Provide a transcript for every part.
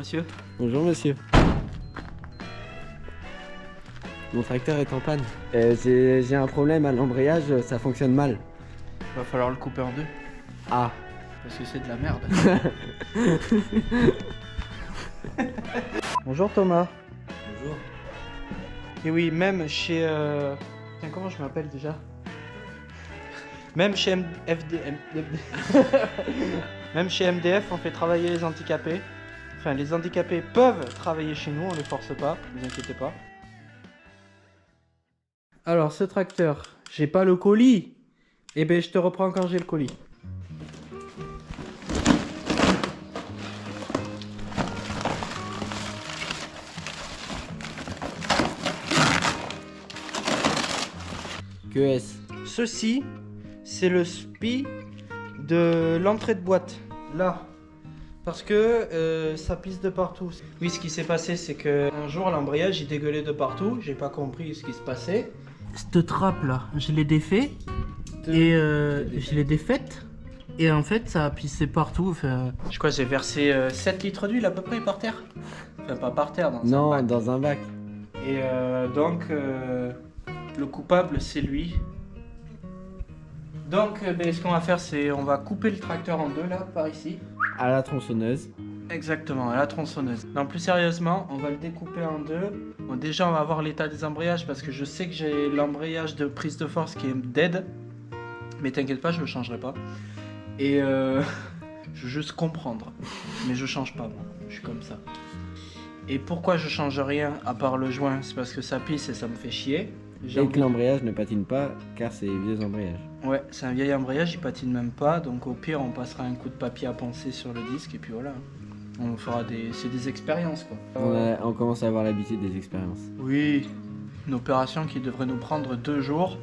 monsieur. Bonjour monsieur. Mon tracteur est en panne. J'ai un problème à l'embrayage, ça fonctionne mal. Va falloir le couper en deux. Ah. Parce que c'est de la merde. Bonjour Thomas. Bonjour. Et oui, même chez... Tiens, comment je m'appelle déjà? Même chez Même chez MDF, on fait travailler les handicapés. Enfin, les handicapés peuvent travailler chez nous, on les force pas, ne vous inquiétez pas. Alors, ce tracteur, j'ai pas le colis. Eh ben, je te reprends quand j'ai le colis. Que est-ce? Ceci, c'est le SPI de l'entrée de boîte. Là. Parce que ça pisse de partout. Oui, ce qui s'est passé, c'est que un jour, l'embrayage, il dégueulait de partout. J'ai pas compris ce qui se passait. Cette trappe là, je l'ai défait. Et je l'ai défaite. Et en fait, ça a pissé partout. Enfin, je crois que j'ai versé 7 litres d'huile à peu près par terre. Enfin, pas par terre, dans un bac. Dans un bac. Et donc, le coupable, c'est lui. Donc, ce qu'on va faire, c'est on va couper le tracteur en deux, là, par ici. À la tronçonneuse. Exactement, à la tronçonneuse. Non, plus sérieusement, on va le découper en deux. Bon, déjà, on va voir l'état des embrayages, parce que je sais que j'ai l'embrayage de prise de force qui est dead. Mais t'inquiète pas, je le changerai pas. Et je veux juste comprendre. Mais je change pas, moi. Je suis comme ça. Et pourquoi je change rien, à part le joint? C'est parce que ça pisse et ça me fait chier. Et que l'embrayage ne patine pas, car c'est vieux embrayages. Ouais, c'est un vieil embrayage, il patine même pas, donc au pire on passera un coup de papier à poncer sur le disque et puis voilà. On fera c'est des expériences quoi. On commence à avoir l'habitude des expériences. Oui, une opération qui devrait nous prendre 2 jours.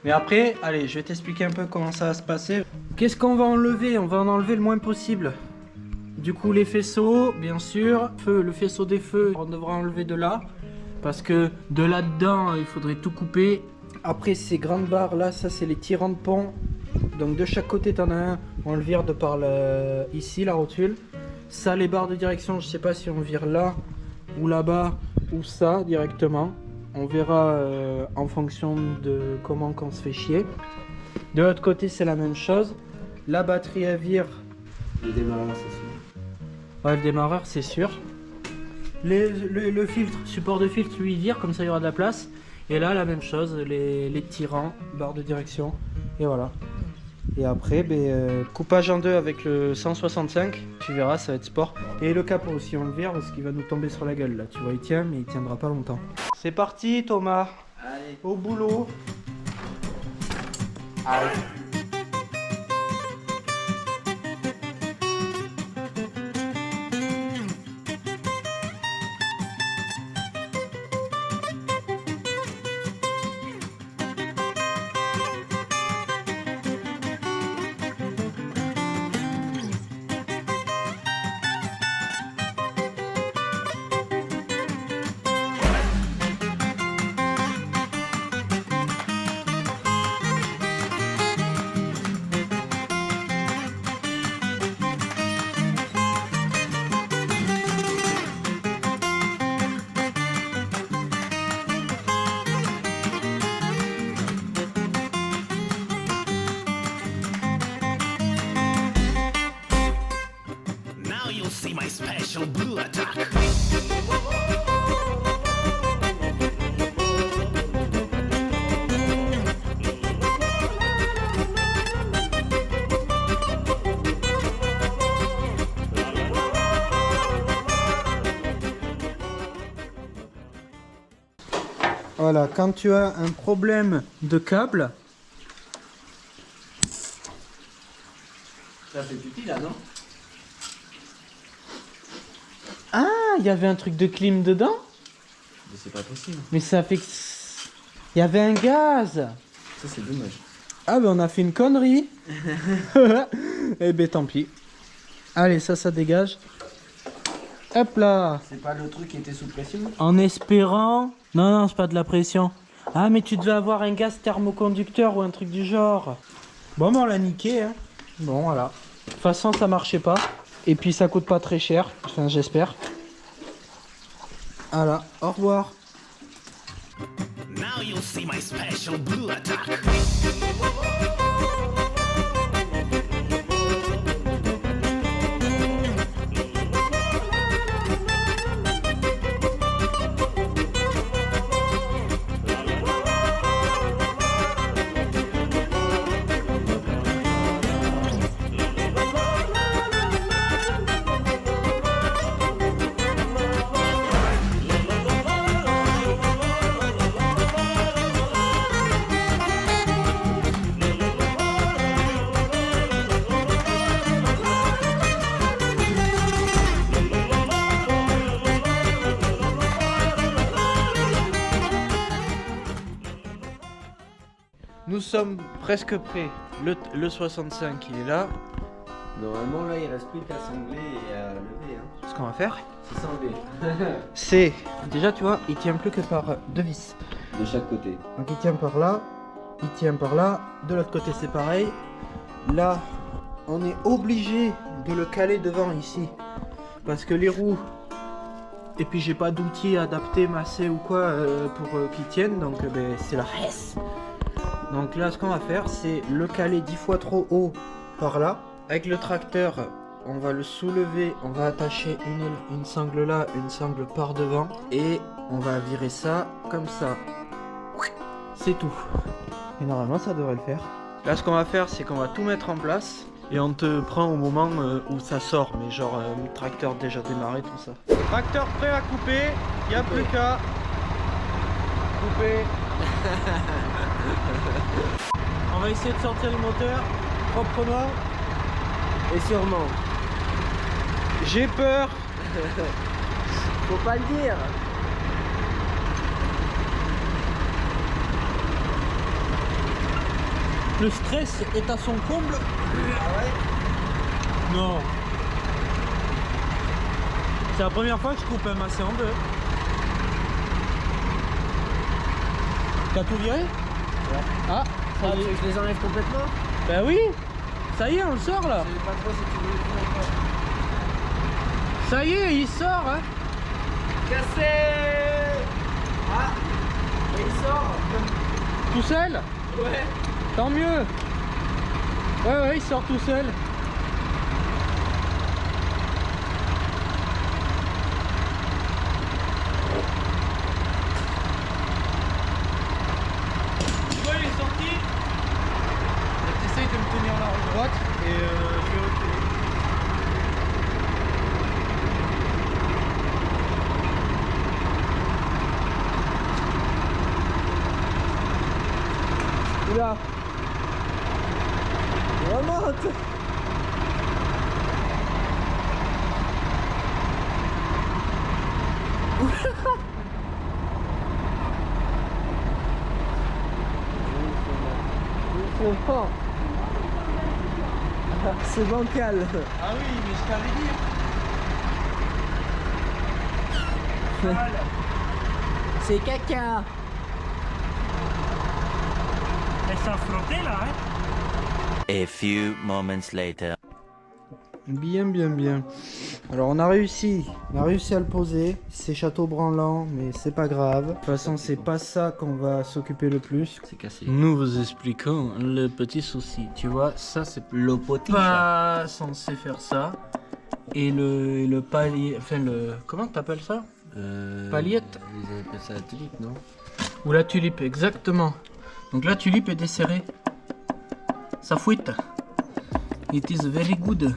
Mais après, allez, je vais t'expliquer un peu comment ça va se passer. Qu'est-ce qu'on va enlever? On va en enlever le moins possible. Du coup les faisceaux, bien sûr, le faisceau des feux, on devra enlever de là. Parce que de là-dedans, il faudrait tout couper. Après, ces grandes barres là, ça c'est les tirants de pont. Donc de chaque côté, t'en as un. On le vire de par ici, la rotule. Ça, les barres de direction, je sais pas si on vire là, ou là-bas, ou ça directement. On verra en fonction de comment qu'on se fait chier. De l'autre côté, c'est la même chose. La batterie à vire. Le démarreur, c'est sûr. Ouais, le démarreur, c'est sûr. Le filtre, support de filtre, lui, il vire, comme ça il y aura de la place. Et là, la même chose, les tirants, barre de direction, et voilà. Et après, coupage en deux avec le 165, tu verras, ça va être sport. Et le capot aussi, on le vire parce qu'il va nous tomber sur la gueule, là. Tu vois, il tient, mais il tiendra pas longtemps. C'est parti, Thomas. Allez. Au boulot. Allez. See my special blue attack. Voilà, quand tu as un problème de câble. Ça fait pipi là, non? Ah, il y avait un truc de clim dedans? Mais c'est pas possible. Mais ça fait que... Il y avait un gaz. Ça, c'est dommage. Ah ben on a fait une connerie. Eh ben tant pis. Allez, ça dégage. Hop là. C'est pas le truc qui était sous pression? En espérant... Non, c'est pas de la pression. Ah, mais tu devais avoir un gaz thermoconducteur ou un truc du genre. Bon, ben on l'a niqué, hein. Bon, voilà. De toute façon, ça marchait pas. Et puis, ça coûte pas très cher. Enfin, j'espère. Voilà, au revoir. Now you'll see my special blue attack. Nous sommes presque prêts. Le 65, il est là. Normalement, là, il reste plus qu'à sangler et à lever. Hein. Ce qu'on va faire, C'est sangler. c'est... Déjà, tu vois, il tient plus que par deux vis. De chaque côté. Donc il tient par là, il tient par là. De l'autre côté, c'est pareil. Là, on est obligé de le caler devant ici. Parce que les roues... Et puis j'ai pas d'outils adaptés, massés ou quoi pour qu'ils tiennent. Donc ben, c'est la hesse. Donc là, ce qu'on va faire, c'est le caler 10 fois trop haut par là. Avec le tracteur, on va le soulever, on va attacher une sangle là, une sangle par devant. Et on va virer ça comme ça. C'est tout. Et normalement, ça devrait le faire. Là, ce qu'on va faire, c'est qu'on va tout mettre en place. Et on te prend au moment où ça sort. Mais genre, le tracteur déjà démarré, tout ça. Tracteur prêt à couper, il n'y a plus qu'à couper. On va essayer de sortir le moteur proprement Et sûrement. J'ai peur. Faut pas le dire. Le stress est à son comble. Ah ouais. Non. C'est la première fois que je coupe un massé en deux. T'as tout viré? Ouais. Ah, ça y Tu est. veux que je les enlève complètement? Bah oui. Ça y est, on le sort là. Je sais pas trop si tu veux le faire encore. Ça y est, il sort hein. Cassé. Ah. Et il sort. Tout seul. Ouais. Tant mieux. Ouais, il sort tout seul. Tu vois, il est sorti. T'essayes de me tenir là à droite et je vais reculer. Oula. Remonte. C'est bancal. Ah oui, mais je t'avais dit. C'est caca. Elle s'est affrontée là, hein. A few moments later. Bien. Alors on a réussi à le poser. C'est château branlant, mais c'est pas grave. De toute façon, c'est pas ça qu'on va s'occuper le plus. C'est cassé. Nous vous expliquons le petit souci. Tu vois, ça c'est Le potiche. pas censé faire ça. Et le palier, enfin le, comment t'appelles ça? Paliette. Ils appellent ça la tulipe, non? Ou la tulipe, exactement. Donc la tulipe est desserrée. Ça fouette. It is very good.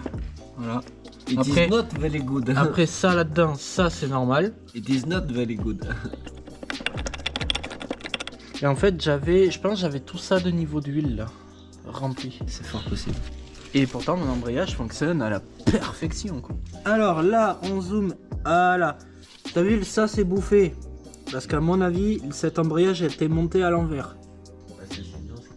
Voilà. It Après- is not very good. Après ça là-dedans, ça c'est normal. It is not very good. Et en fait, je pense que j'avais tout ça de niveau d'huile là, rempli. C'est fort possible. Et pourtant, mon embrayage fonctionne à la perfection quoi. Alors là, on zoome. Voilà. T'as vu, ça c'est bouffé. Parce qu'à mon avis, cet embrayage a été monté à l'envers.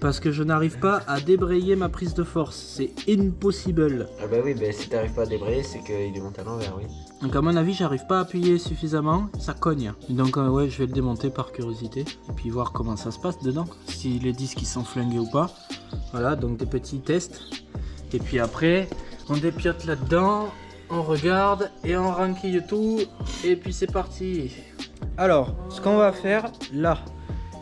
Parce que je n'arrive pas à débrayer ma prise de force. C'est impossible. Ah bah oui, bah si t'arrives pas à débrayer, c'est qu'il est monté à l'envers, oui. Donc à mon avis, j'arrive pas à appuyer suffisamment, ça cogne. Et donc ouais, je vais le démonter par curiosité et puis voir comment ça se passe dedans, si les disques ils sont flingués ou pas. Voilà, donc des petits tests. Et puis après, on dépiote là-dedans, on regarde et on ranquille tout et puis c'est parti. Alors, ce qu'on va faire là,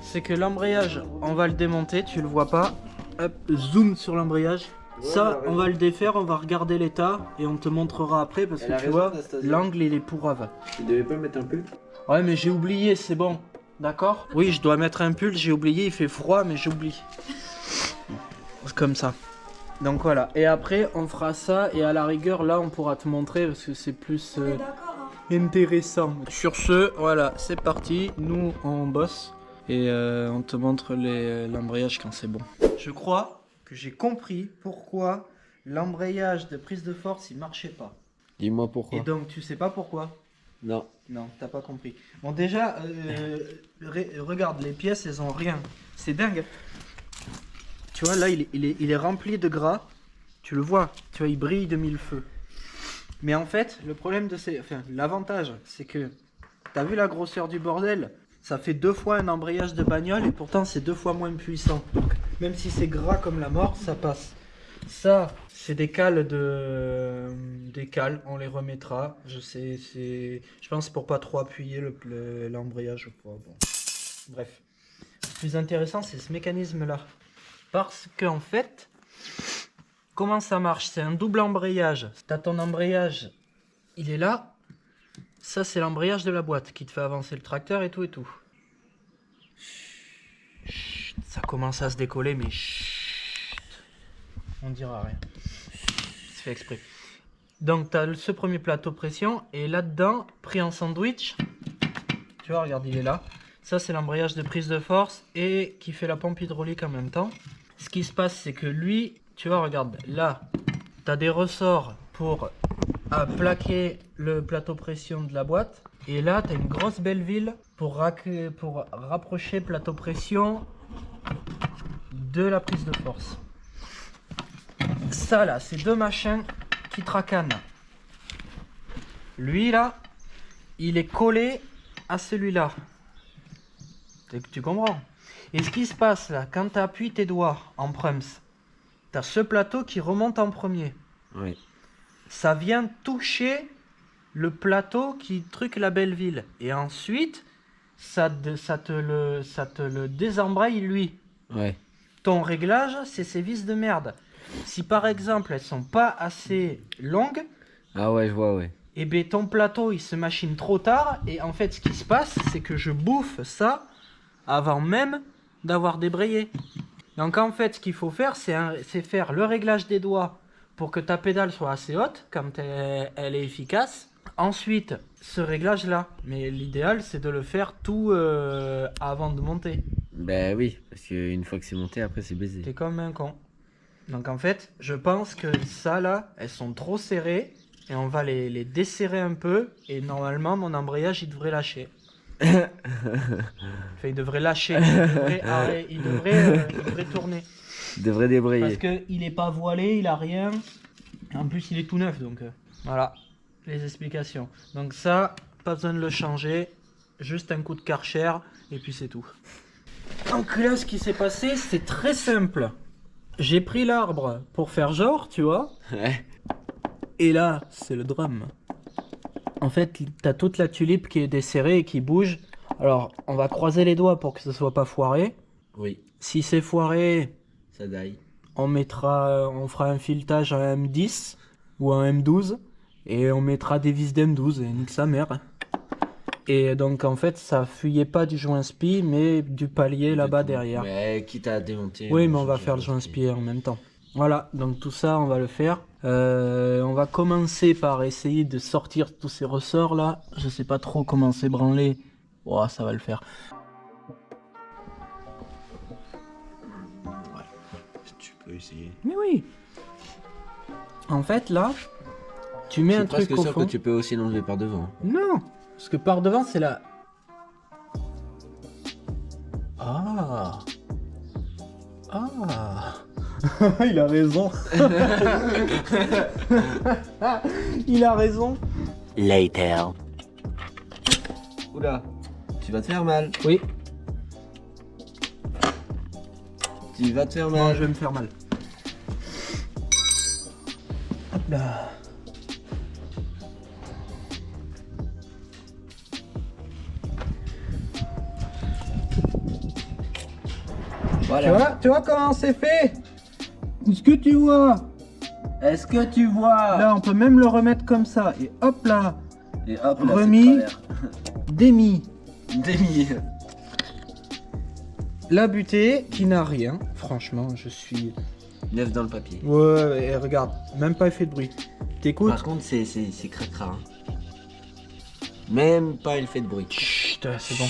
c'est que l'embrayage, on va le démonter, tu le vois pas. Hop, zoom sur l'embrayage. Ça, on va le défaire, on va regarder l'état et on te montrera après parce que tu vois, l'angle il est pourrave. Tu devais pas mettre un pull? Ouais, mais j'ai oublié, c'est bon. D'accord? Oui, je dois mettre un pull, j'ai oublié, il fait froid, mais j'oublie. Comme ça. Donc voilà. Et après, on fera ça et à la rigueur, là, on pourra te montrer parce que c'est plus intéressant. Sur ce, voilà, c'est parti. Nous, on bosse et on te montre l'embrayage quand c'est bon. Je crois que j'ai compris pourquoi l'embrayage de prise de force, il marchait pas. Dis-moi pourquoi. Et donc, tu sais pas pourquoi? Non. Non, t'as pas compris. Bon, déjà, regarde, les pièces, elles ont rien. C'est dingue. Tu vois, là, il est rempli de gras. Tu le vois, tu vois, il brille de mille feux. Mais en fait, le problème de ces... Enfin, l'avantage, c'est que... T'as vu la grosseur du bordel? Ça fait 2 fois un embrayage de bagnole et pourtant, c'est 2 fois moins puissant. Donc, même si c'est gras comme la mort, ça passe. Ça, c'est des cales des cales, on les remettra. Je sais, je pense pour pas trop appuyer l'embrayage. Bon. Bref. Le plus intéressant, c'est ce mécanisme-là. Parce qu'en fait, comment ça marche? C'est un double embrayage. T'as ton embrayage, il est là. Ça, c'est l'embrayage de la boîte qui te fait avancer le tracteur et tout et tout. Chut, ça commence à se décoller, mais chut. On dira rien. C'est fait exprès. Donc, tu as ce premier plateau pression. Et là-dedans, pris en sandwich. Tu vois, regarde, il est là. Ça, c'est l'embrayage de prise de force. Et qui fait la pompe hydraulique en même temps. Ce qui se passe, c'est que lui, tu vois, regarde. Là, tu as des ressorts pour plaquer le plateau pression de la boîte. Et là, tu as une grosse belleville pour rapprocher le plateau pression de la prise de force. Ça là, c'est 2 machins qui tracanent. Lui là, il est collé à celui-là. Tu comprends? Et ce qui se passe là, quand tu appuies tes doigts en prums, tu as ce plateau qui remonte en premier. Oui. Ça vient toucher le plateau qui truque la belleville. Et ensuite, ça te le désembraye lui. Ouais. Ton réglage, c'est ces vis de merde. Si par exemple elles sont pas assez longues, Ah ouais, je vois, ouais. et ben ton plateau il se machine trop tard et en fait ce qui se passe c'est que je bouffe ça avant même d'avoir débrayé. Donc en fait ce qu'il faut faire c'est faire le réglage des doigts pour que ta pédale soit assez haute quand elle est efficace. Ensuite ce réglage là, mais l'idéal c'est de le faire tout avant de monter. Ben oui, parce qu'une fois que c'est monté, après c'est baisé. T'es comme un con. Donc en fait, je pense que ça là, elles sont trop serrées et on va les desserrer un peu et normalement mon embrayage il devrait lâcher. Enfin il devrait lâcher, il devrait tourner. Il devrait débrayer. Parce qu'il est pas voilé, il a rien. En plus il est tout neuf donc voilà les explications. Donc ça, pas besoin de le changer, juste un coup de Karcher et puis c'est tout. Donc là ce qui s'est passé c'est très simple. J'ai pris l'arbre pour faire genre, tu vois. Ouais. Et là, c'est le drame. En fait, t'as toute la tulipe qui est desserrée et qui bouge. Alors, on va croiser les doigts pour que ce soit pas foiré. Oui. Si c'est foiré, Ça daille. on fera un filetage à M10 ou à M12 et on mettra des vis d'M12 et nique sa mère. Et donc en fait ça fuyait pas du joint spi mais du palier là-bas derrière. Mais quitte à démonter. Oui mais on va faire le joint spi en même temps. Voilà, donc tout ça on va le faire. On va commencer par essayer de sortir tous ces ressorts là. Je sais pas trop comment c'est branlé. Oh, ça va le faire. Ouais. Tu peux essayer. Mais oui. En fait là, tu mets un truc au sûr fond. que tu peux aussi l'enlever par devant. Non, parce que par devant c'est la... Ah. Ah. Il a raison. Il a raison. Later. Oula, tu vas te faire mal. Oui. Tu vas te faire Non, mal. je vais me faire mal. Hop là. Voilà. Tu vois comment c'est fait? Est-ce que tu vois? Est-ce que tu vois? Là, on peut même le remettre comme ça. Et hop là, Et hop là, remis, c'est démis. Démis. La butée qui n'a rien. Franchement, je suis... Neuf dans le papier. Ouais, et regarde, même pas fait de bruit. T'écoutes? Par contre, c'est cracra. Hein. Même pas il fait de bruit. Chut, c'est bon.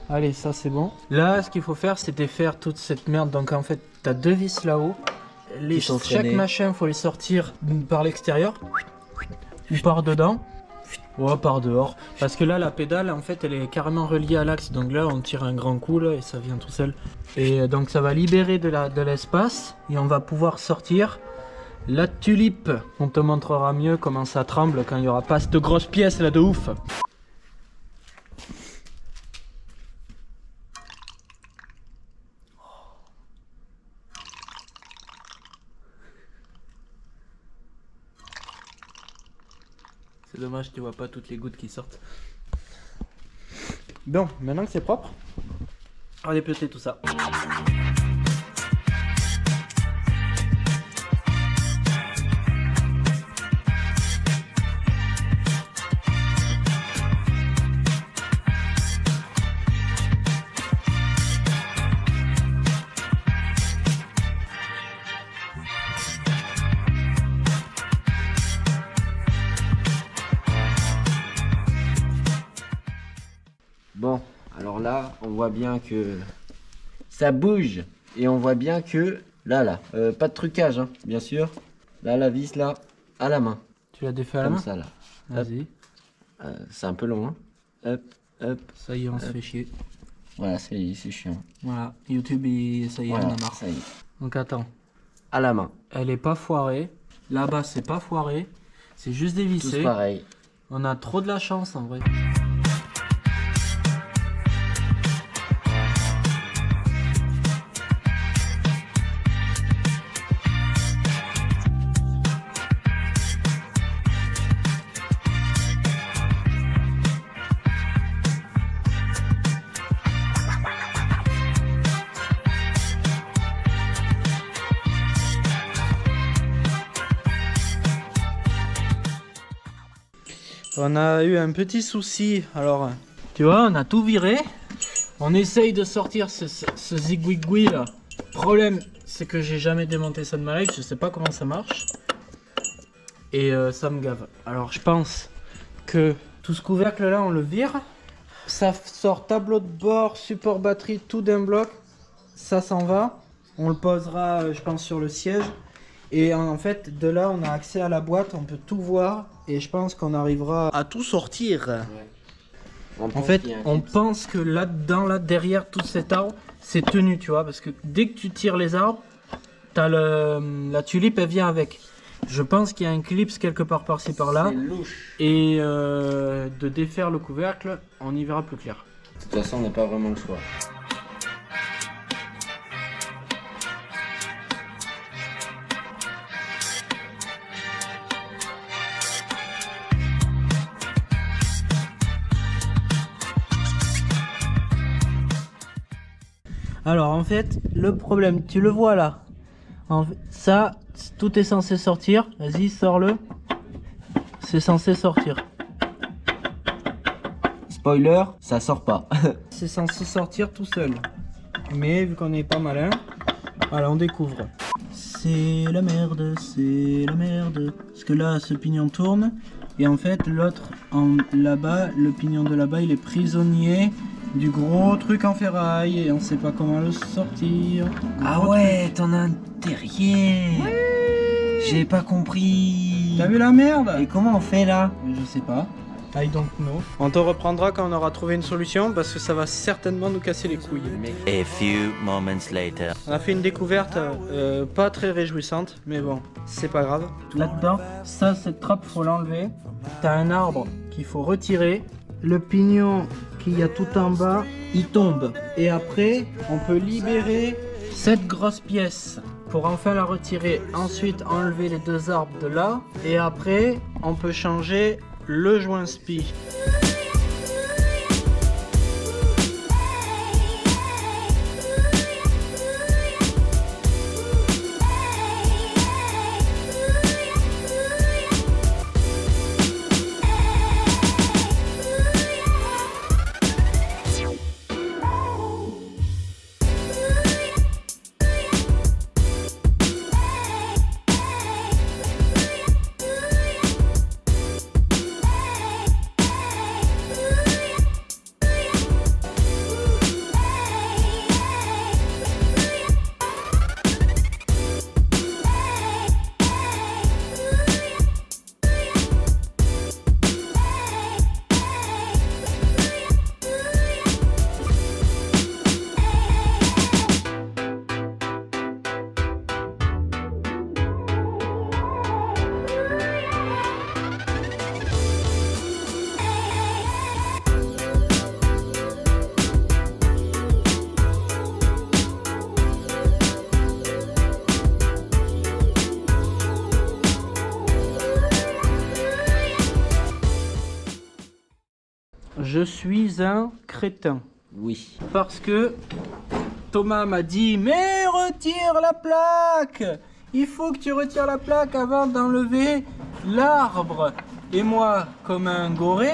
Allez, ça c'est bon. Là, ce qu'il faut faire, c'est défaire toute cette merde. Donc en fait, t'as 2 vis là-haut. Qui sont Chaque freinés. machin, faut les sortir par l'extérieur ou par dedans. Ouais, par dehors. Parce que là, la pédale, en fait, elle est carrément reliée à l'axe. Donc là, on tire un grand coup là, et ça vient tout seul. Et donc, ça va libérer de l'espace et on va pouvoir sortir la tulipe. On te montrera mieux comment ça tremble quand il n'y aura pas cette grosse pièce là de ouf. C'est dommage, tu vois pas toutes les gouttes qui sortent. Bon, maintenant que c'est propre, on va dépecer tout ça. Bon, alors là, on voit bien que ça bouge. Et on voit bien que, là, pas de trucage, hein, bien sûr. Là, la vis, là, à la main. Tu l'as défait à la Comme main? ça, là. Vas-y. C'est un peu long, hein. Hop, hop. Ça y est, on se fait chier. Voilà, c'est chiant. Voilà, YouTube, ça y est, Voilà, on a marre. ça y est. Donc attends, À la main. elle est pas foirée. Là-bas, c'est pas foiré. C'est juste Tous dévissé. pareil. On a trop de la chance en vrai. On a eu un petit souci. Alors, tu vois, on a tout viré. On essaye de sortir ce zigouigoui là. Problème, c'est que j'ai jamais démonté ça de ma life. Je sais pas comment ça marche. Et ça me gave. Alors, je pense que tout ce couvercle là, on le vire. Ça sort tableau de bord, support batterie, tout d'un bloc. Ça s'en va. On le posera, je pense, sur le siège. Et en fait, de là, on a accès à la boîte, on peut tout voir. Et je pense qu'on arrivera à tout sortir. En fait, on pense que là-dedans, là, derrière tout cet arbre, c'est tenu, tu vois. Parce que dès que tu tires les arbres, t'as la tulipe, elle vient avec. Je pense qu'il y a un clips quelque part par-ci, par-là. C'est louche. Et de défaire le couvercle, on y verra plus clair. De toute façon, on n'a pas vraiment le choix. Alors en fait, le problème, tu le vois là. Ça, tout est censé sortir. Vas-y, sors-le. C'est censé sortir. Spoiler, ça sort pas. C'est censé sortir tout seul. Mais vu qu'on est pas malin, voilà, on découvre. C'est la merde, c'est la merde. Parce que là, ce pignon tourne. Et en fait, l'autre, là-bas, le pignon de là-bas, il est prisonnier du gros truc en ferraille. Et on sait pas comment le sortir. Ah ouais, t'en as un derrière. J'ai pas compris. T'as vu la merde? Et comment on fait là? Je sais pas. I don't know. On te reprendra quand on aura trouvé une solution parce que ça va certainement nous casser les couilles. A few moments later. On a fait une découverte pas très réjouissante, mais bon, c'est pas grave. Là-dedans, ça, cette trappe, faut l'enlever. T'as un arbre qu'il faut retirer. Le pignon qu'il y a tout en bas, il tombe. Et après, on peut libérer cette grosse pièce pour enfin la retirer. Ensuite, enlever les 2 arbres de là. Et après, on peut changer le joint spi. je suis un crétin. Oui. Parce que Thomas m'a dit, mais retire la plaque! Il faut que tu retires la plaque avant d'enlever l'arbre. Et moi, comme un goré,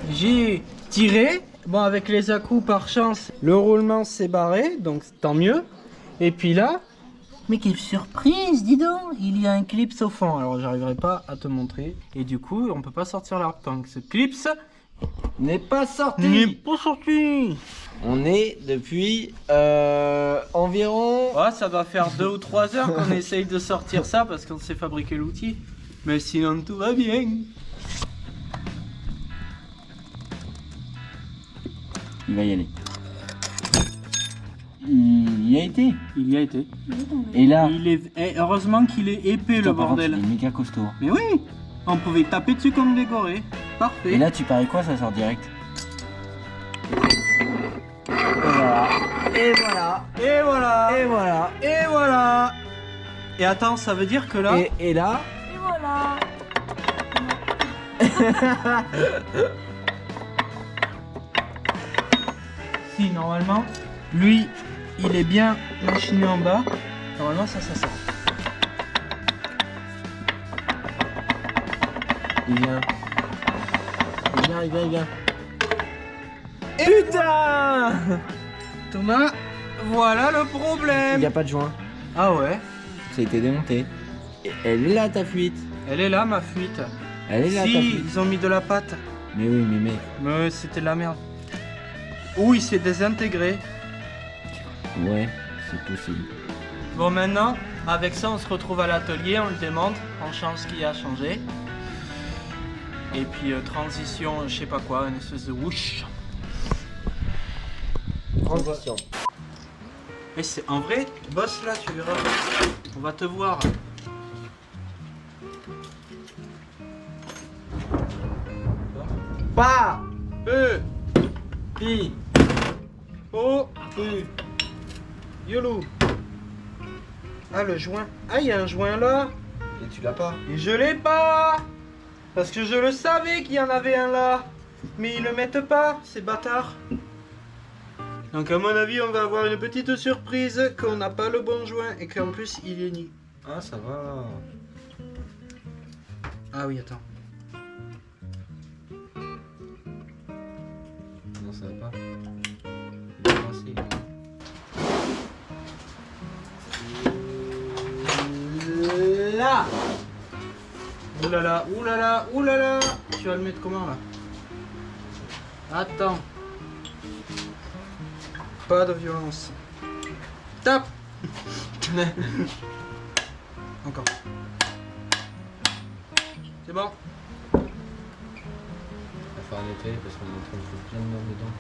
j'ai tiré. Bon, avec les à-coups, par chance, le roulement s'est barré, donc tant mieux. Et puis là, mais quelle surprise, dis donc! Il y a un clips au fond. Alors, j'arriverai pas à te montrer. Et du coup, on peut pas sortir l'arbre tant que ce clips N'est pas sorti. n'est pas sorti. On est depuis environ... Ah, ça va faire 2 ou 3 heures qu'on essaye de sortir ça parce qu'on sait fabriquer l'outil. Mais sinon, tout va bien. Il va y aller. Il y a été. Il y a été. Et là... Heureusement qu'il est épais, Putain, le par contre, bordel. il est méga costaud. Mais oui, on pouvait taper dessus comme des gorées. Parfait. Et là, tu paries quoi, ça sort direct. Et voilà. Et voilà. Et voilà. Et voilà. Et attends, ça veut dire que là... Et là... Et voilà. Si, normalement, lui, il est bien machiné en bas. Normalement, ça sort. Il vient. Il vient. Putain! Thomas, voilà le Il problème. n'y a pas de joint. Ah ouais, Ça a été démonté. Et elle est là, ta fuite. elle est là ma fuite. Elle est là, ta Si, fuite. ils ont mis de la pâte. Mais oui, mais mec. Mais c'était de la merde. Ou il s'est désintégré. Ouais, c'est possible. Bon, maintenant, avec ça, on se retrouve à l'atelier, on le démonte, on change ce qui a changé. Et puis, transition, je sais pas quoi, une espèce de whoosh. Transition. Et c'est en vrai, bosse là, tu verras. On va te voir. Pas E, I O, U. YOLO. Ah, le joint. Ah, il y a un joint là. Et tu l'as pas. Et je l'ai pas. Parce que je le savais qu'il y en avait un là. Mais ils le mettent pas, ces bâtards. Donc à mon avis, on va avoir une petite surprise qu'on n'a pas le bon joint et qu'en plus il est ni. Ah, ça va. Ah oui, attends. Non, ça va pas. Là. Oulala, oulala, oulala. Tu vas le mettre comment là? Attends. Pas de violence. Tape. Encore. C'est bon. On va faire un été parce qu'on est en train de foutre plein de merde dedans.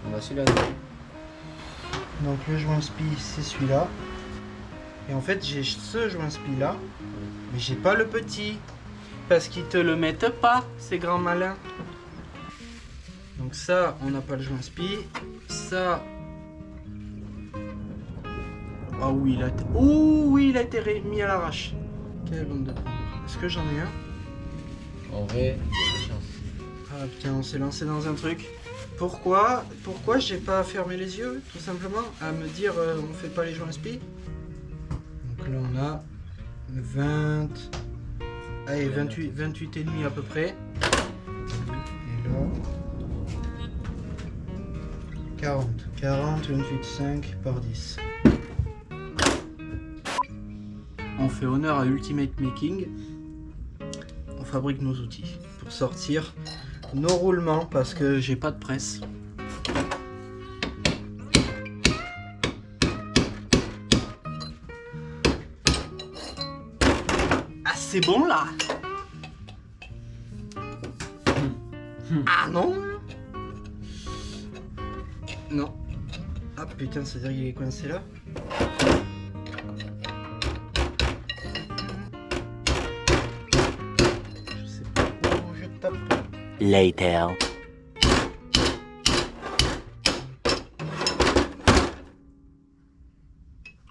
On va celui-là. Donc le joint spi c'est celui-là. Et en fait j'ai ce joint spi là. Mais j'ai pas le petit. Parce qu'ils te le mettent pas, ces grands malins. Donc ça, on n'a pas le joint spi. Ça... Ah oui, il a été... Oh oui, il a été mis à l'arrache. Quelle bande de... Est-ce que j'en ai un? En vrai, il y a des chances. Ah putain, on s'est lancé dans un truc. Pourquoi j'ai pas fermé les yeux, tout simplement, à me dire on fait pas les joints spi. Donc là on a 20... Allez, 28 et demi à peu près. Et là... 40, 28,5 par 10. On fait honneur à Ultimate Making. On fabrique nos outils pour sortir nos roulements parce que j'ai pas de presse. Ah, c'est bon là. Ah non. Non. Ah putain, c'est-à-dire qu'il est coincé là. Je sais pas où je tape. Later.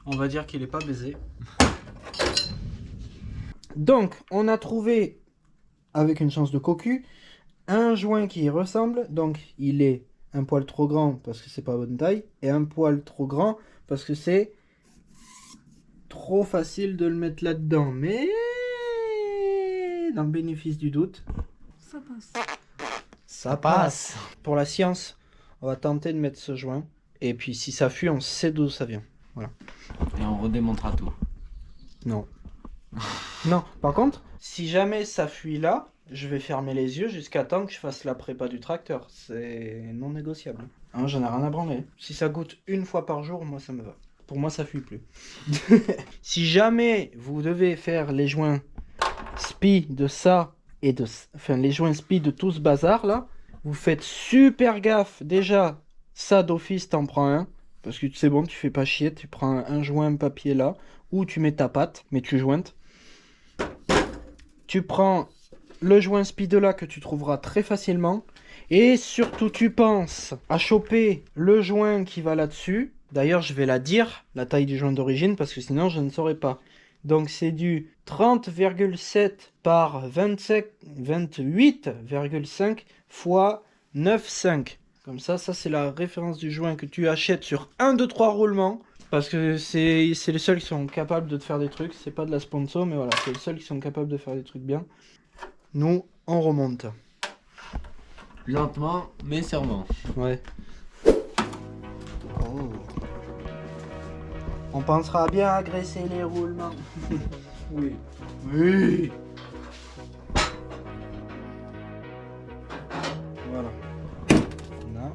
On va dire qu'il est pas baisé. Donc, on a trouvé, avec une chance de cocu, un joint qui y ressemble. Donc, il est un poil trop grand parce que c'est pas bonne taille, et un poil trop grand parce que c'est trop facile de le mettre là-dedans. Mais dans le bénéfice du doute, Ça passe. ça passe. Pour la science, on va tenter de mettre ce joint. Et puis, si ça fuit, on sait d'où ça vient. Voilà. Et on redémontera tout. Non. Non. Par contre, si jamais ça fuit là, je vais fermer les yeux jusqu'à temps que je fasse la prépa du tracteur. C'est non négociable. Hein, j'en ai rien à branler. Si ça goûte une fois par jour, moi ça me va. Pour moi, ça fuit plus. Si jamais vous devez faire les joints spi de ça et de... Enfin, les joints spi de tout ce bazar là, vous faites super gaffe. Déjà, ça d'office, t'en prends un. Parce que c'est bon, tu fais pas chier, tu prends un joint papier là, ou tu mets ta patte, mais tu jointes. Tu prends le joint speed là que tu trouveras très facilement. Et surtout, tu penses à choper le joint qui va là-dessus. D'ailleurs, je vais la dire, la taille du joint d'origine, parce que sinon, je ne saurais pas. Donc, c'est du 30,7 par 28,5 fois 9,5. Comme ça c'est la référence du joint que tu achètes sur 1, 2, 3 roulements. Parce que c'est les seuls qui sont capables de te faire des trucs. C'est pas de la sponsor, mais voilà, c'est les seuls qui sont capables de faire des trucs bien. Nous, on remonte. Lentement, mais sûrement. Ouais. Oh. On pensera bien à graisser les roulements. Oui. Oui. Voilà. Là.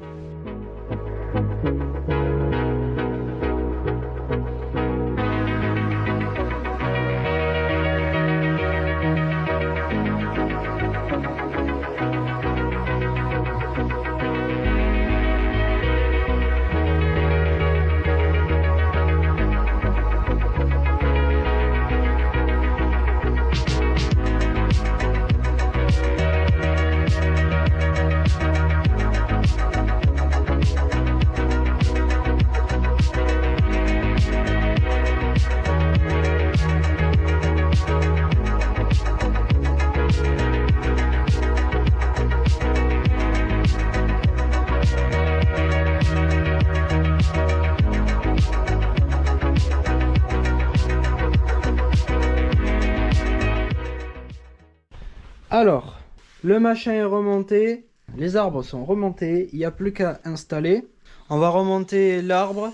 Alors, le machin est remonté, les arbres sont remontés, il n'y a plus qu'à installer. On va remonter l'arbre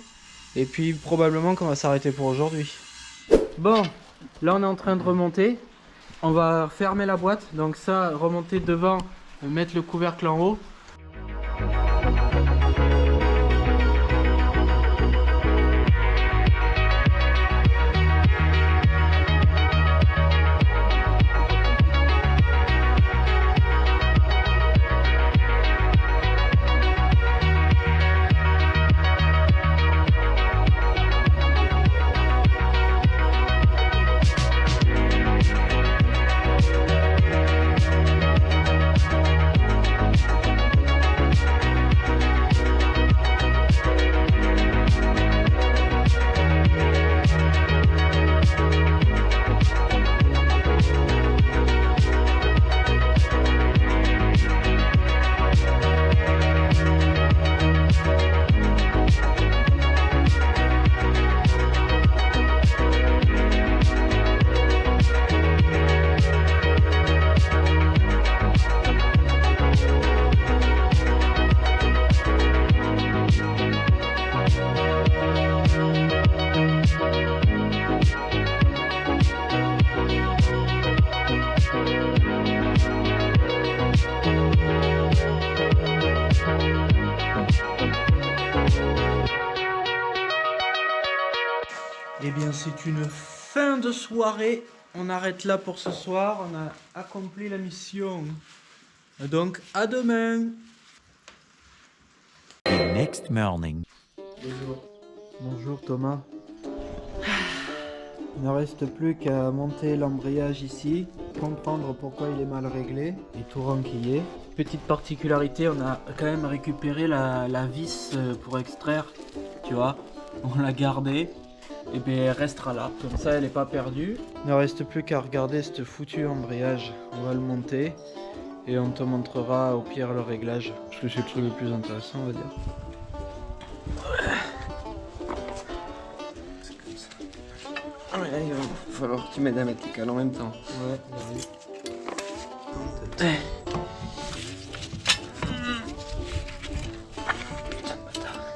et puis probablement qu'on va s'arrêter pour aujourd'hui. Bon, là on est en train de remonter. On va fermer la boîte, donc ça, remonter devant, mettre le couvercle en haut. Eh bien, c'est une fin de soirée. On arrête là pour ce soir. On a accompli la mission. Donc, à demain. The next morning. Bonjour. Bonjour Thomas. Il ne reste plus qu'à monter l'embrayage ici, comprendre pourquoi il est mal réglé et tout renquiller. Petite particularité, on a quand même récupéré la vis pour extraire, tu vois. On l'a gardée. et bien elle restera là. Comme ça elle n'est pas perdue. Il ne reste plus qu'à regarder ce foutu embrayage. On va le monter et on te montrera au pire le réglage. Parce que c'est le truc le plus intéressant, on va dire. Ah ouais, là, il va falloir que tu m'aides à mettre les cales en même temps. Ouais, vas-y.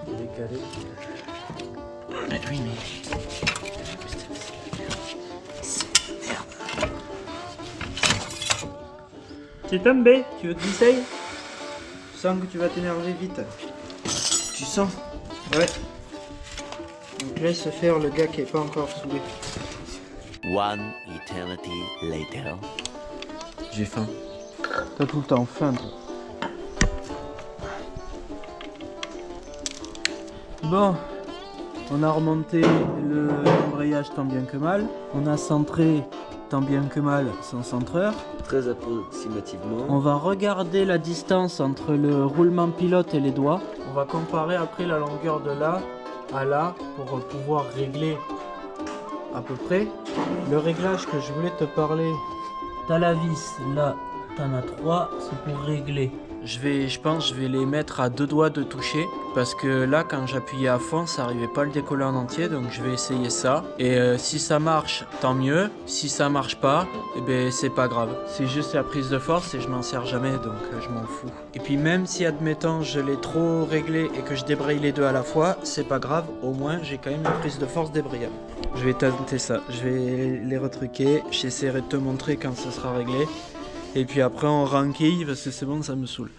Il est calé. Mais oui, mais... C'est tombé. Tu veux que j'essaye? Je sens que tu vas t'énerver vite. Tu sens? Ouais. Donc laisse faire le gars qui est pas encore soudé. One eternity later. J'ai faim. T'as tout le temps faim, toi. Bon, on a remonté l'embrayage tant bien que mal. On a centré tant bien que mal son centreur. Très approximativement. On va regarder la distance entre le roulement pilote et les doigts. On va comparer après la longueur de là à là pour pouvoir régler à peu près. Le réglage que je voulais te parler, t'as la vis là, t'en as 3, c'est pour régler. Je pense je vais les mettre à 2 doigts de toucher parce que là quand j'appuyais à fond ça arrivait pas à le décoller en entier, donc je vais essayer ça et si ça marche tant mieux, si ça marche pas et ben c'est pas grave, c'est juste la prise de force et je m'en sers jamais donc je m'en fous. Et puis même si admettons je l'ai trop réglé et que je débraye les deux à la fois, c'est pas grave, au moins j'ai quand même une prise de force débrayable. Je vais tenter ça, je vais les retruquer, j'essaierai de te montrer quand ça sera réglé. Et puis après on renquille parce que c'est bon, ça me saoule.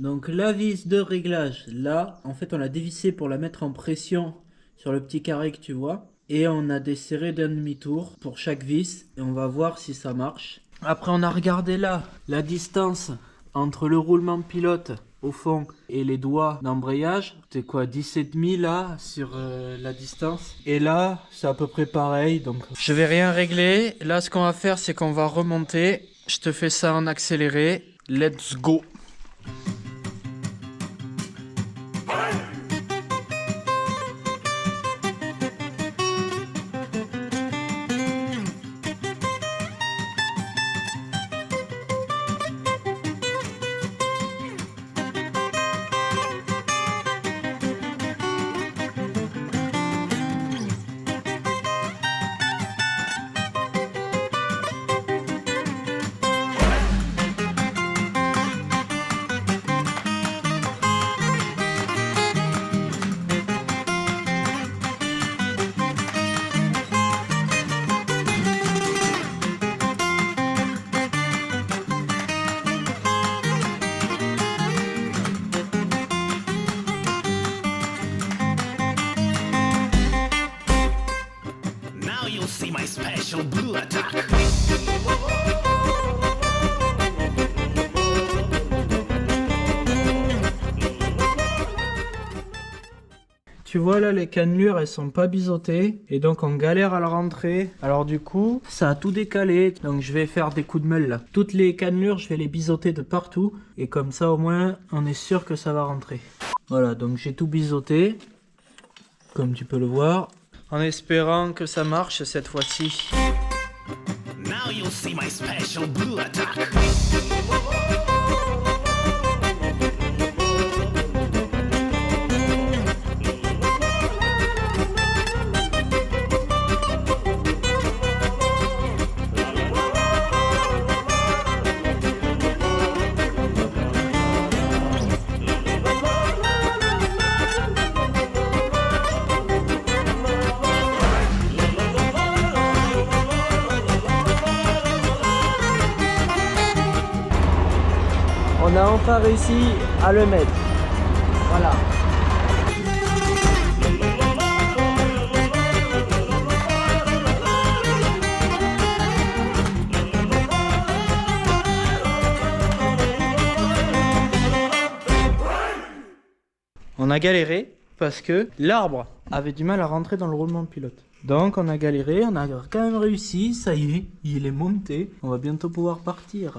Donc la vis de réglage, là, en fait on l'a dévissée pour la mettre en pression sur le petit carré que tu vois. Et on a desserré d'un demi-tour pour chaque vis et on va voir si ça marche. Après on a regardé là la distance entre le roulement pilote au fond et les doigts d'embrayage. C'est quoi, 17,5 là sur la distance. Et là c'est à peu près pareil, donc je vais rien régler. Là ce qu'on va faire c'est qu'on va remonter. Je te fais ça en accéléré. Let's go. Now you'll see my special blue attack. Tu vois là les cannelures elles sont pas biseautées et donc on galère à la rentrer. Alors du coup ça a tout décalé, donc je vais faire des coups de meule là. Toutes les cannelures je vais les biseauter de partout et comme ça au moins on est sûr que ça va rentrer. Voilà, donc j'ai tout biseauté comme tu peux le voir en espérant que ça marche cette fois-ci. Now you'll see my special blue attack. On a enfin réussi à le mettre. Voilà. On a galéré parce que l'arbre avait du mal à rentrer dans le roulement pilote. Donc on a galéré, on a quand même réussi, ça y est, il est monté. On va bientôt pouvoir partir.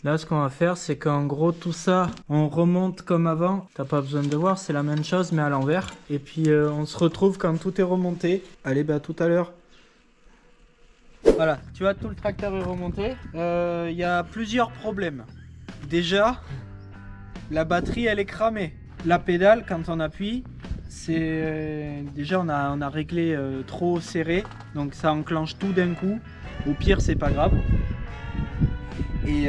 Là, ce qu'on va faire, c'est qu'en gros, tout ça, on remonte comme avant. T'as pas besoin de voir, c'est la même chose, mais à l'envers. Et puis, on se retrouve quand tout est remonté. Allez, bah, à tout à l'heure. Voilà, tu vois, tout le tracteur est remonté. Il y a plusieurs problèmes. Déjà, la batterie, elle est cramée. La pédale, quand on appuie, c'est... Déjà, on a réglé trop serré. Donc, ça enclenche tout d'un coup. Au pire, c'est pas grave. Et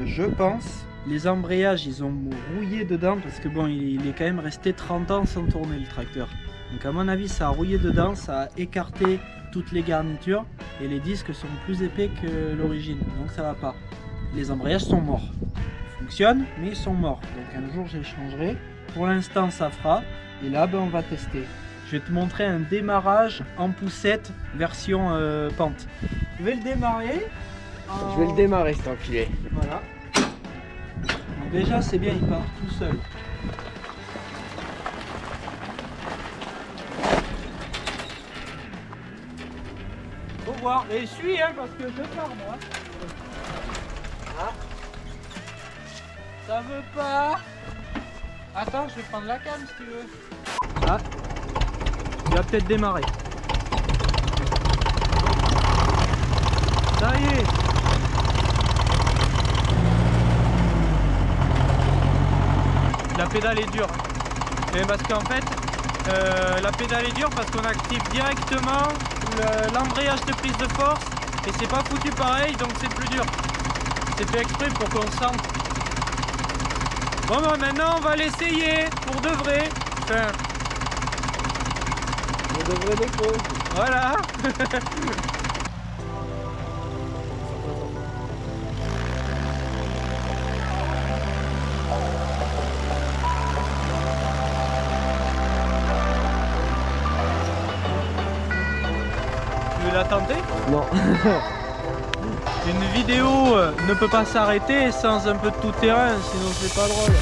je pense, les embrayages, ils ont rouillé dedans parce que bon, il est quand même resté 30 ans sans tourner le tracteur. Donc à mon avis, ça a rouillé dedans, ça a écarté toutes les garnitures et les disques sont plus épais que l'origine. Donc ça va pas. Les embrayages sont morts. Ils fonctionnent, mais ils sont morts. Donc un jour, je les changerai. Pour l'instant, ça fera. Et là, ben, on va tester. Je vais te montrer un démarrage en poussette version pente. Je vais le démarrer. Je vais le démarrer cet enculé. Voilà. Donc déjà c'est bien, il part tout seul. Faut voir. Et suis hein parce que je pars moi. Ah. Ça veut pas. Attends, je vais prendre la cam si tu veux. Ah. Il va peut-être démarrer. Ça y est. La pédale est dure. Et parce qu'en fait, la pédale est dure parce qu'on active directement l'embrayage de prise de force et c'est pas foutu pareil, donc c'est plus dur. C'est fait exprès pour qu'on sente. Bon, bah, maintenant on va l'essayer pour de vrai. Enfin, pour de vrai défaut. Voilà. Tu veux la tenter? Non. Une vidéo ne peut pas s'arrêter sans un peu de tout terrain, sinon c'est pas drôle.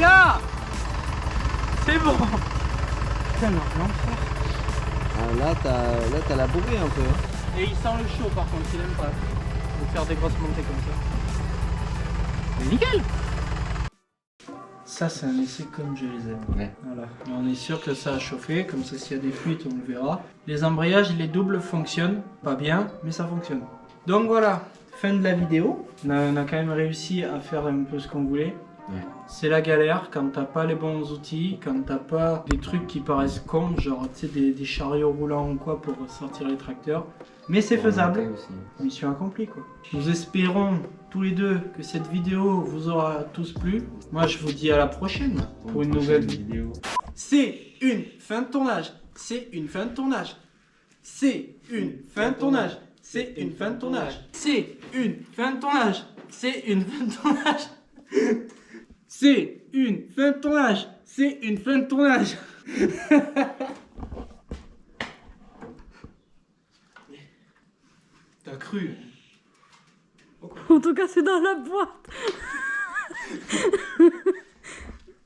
Là, c'est bon. Putain, l'enfer. Ah, là t'as la bourrée un peu. Hein. Et il sent le chaud par contre, il aime pas. De faire des grosses montées comme ça. Mais nickel. Ça c'est un essai comme je les aime. Ouais. Voilà. Et on est sûr que ça a chauffé, comme ça s'il y a des fuites on le verra. Les embrayages et les doubles fonctionnent, pas bien, mais ça fonctionne. Donc voilà, fin de la vidéo. On a quand même réussi à faire un peu ce qu'on voulait. Ouais. C'est la galère quand t'as pas les bons outils, quand t'as pas des trucs qui paraissent cons, genre tu sais des chariots roulants ou quoi pour sortir les tracteurs. Mais c'est faisable. Mission accomplie quoi. Nous espérons tous les deux que cette vidéo vous aura tous plu. Moi je vous dis à la prochaine pour une nouvelle vidéo. C'est une fin de tournage. C'est une fin de tournage. C'est une fin de tournage. C'est une fin de tournage. C'est une fin de tournage. C'est une fin de tournage. C'est une fin de tournage. C'est une fin de tournage. T'as cru? En tout cas, c'est dans la boîte.